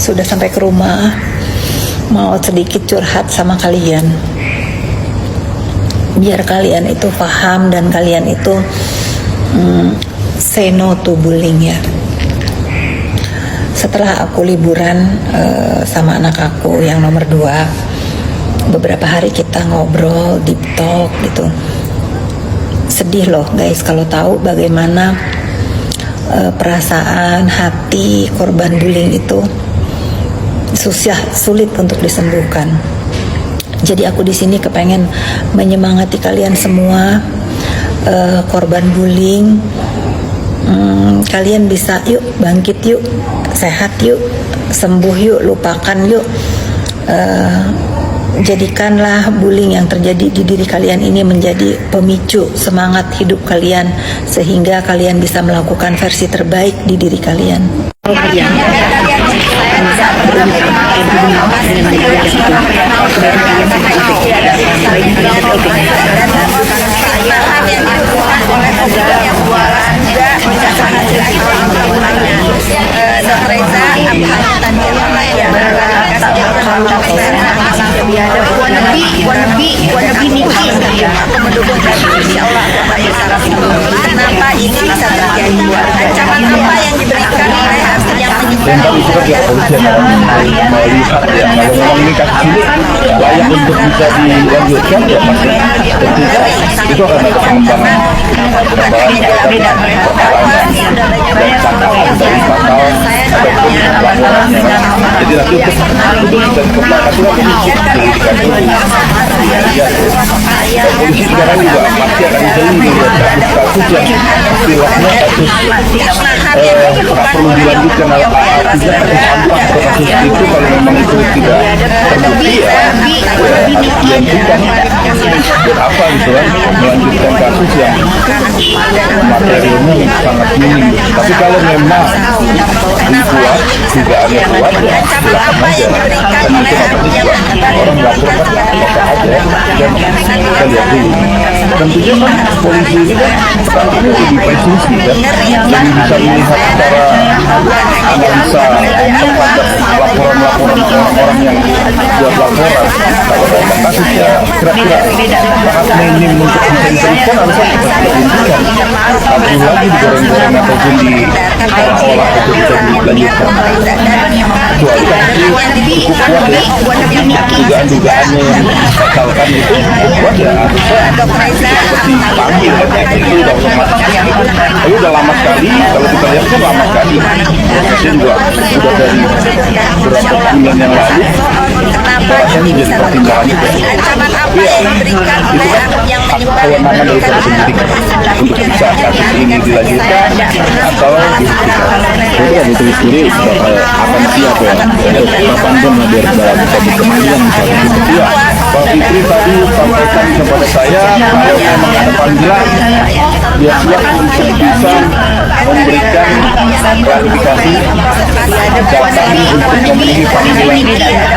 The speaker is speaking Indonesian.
sudah sampai ke rumah, mau sedikit curhat sama kalian. Biar kalian itu paham dan kalian itu say no to bullying ya. Setelah aku liburan sama anak aku yang nomor 2, beberapa hari kita ngobrol, deep talk gitu. Sedih loh guys kalau tahu bagaimana perasaan hati korban bullying itu sulit untuk disembuhkan. Jadi aku di sini kepengen menyemangati kalian semua korban bullying. Kalian bisa yuk bangkit yuk, sehat yuk, sembuh yuk, lupakan yuk. Jadikanlah bullying yang terjadi di diri kalian ini menjadi pemicu semangat hidup kalian, sehingga kalian bisa melakukan versi terbaik di diri kalian. wannabe Niki, aku mendukung insya Allah kenapa ini bisa terjadi, ancaman apa yang diberikan oleh hasil yang dan itu kan pihak polisi yang melihat ya, kalau memang ini kasus ini layak untuk bisa dilanjutkan ya pasti tentunya itu akan ada pengembangan dan tangkapan dari pasal ataupun laporannya. Jadi nanti untuk kita kembangkan itu penyelidikan dulu. Polisi sekarang juga masih akan jeli melihat kasus-kasus yang istilahnya kasus tak perlu dilanjutkan, artinya kasus sampah atau kasus itu kalau memang itu tidak terbukti ya dihentikan. Buat apa gitu kan melanjutkan kasus yang materialnya sangat minim. Tapi kalau memang dibuat dugaannya kuat ya silakan aja, dan itu namanya juga orang lapor kan lapor aja dan kita lihat dulu. Tentunya kan polisi ini kan sekarang ini lebih presisi kan, lebih bisa melihat secara analisa terhadap laporan-laporan orang-orang yang buat laporan. Kalau memang kasusnya kira-kira sangat minim untuk bisa diberikan, harusnya kita dihentikan. Tak perlu lagi digoreng-goreng ataupun diolah-olah untuk bisa dilanjutkan. Kecuali kan itu cukup kuat ya, dugaan-dugaannya yang misalkan itu kuat ya, harusnya seperti panggil kan, itu udah otomatis. Tapi udah lama sekali, kalau kita lihat kan lama sekali. Prosesnya juga sudah dari beberapa bulan yang lalu. Rasanya ini jadi pertimbangan juga. Tapi ya, itu kan hak kewenangan dari penyidik untuk bisa kasus ini dilanjutkan atau dihentikan. Itu kan ditulis sendiri akan siap ya untuk kapan pun biar dalam satu kemajuan misalnya gitu ya. Bang Fikri tadi sampaikan kepada saya kalau memang ada panggilan dia siap untuk bisa memberikan klarifikasi datang untuk memenuhi panggilan dari pihak.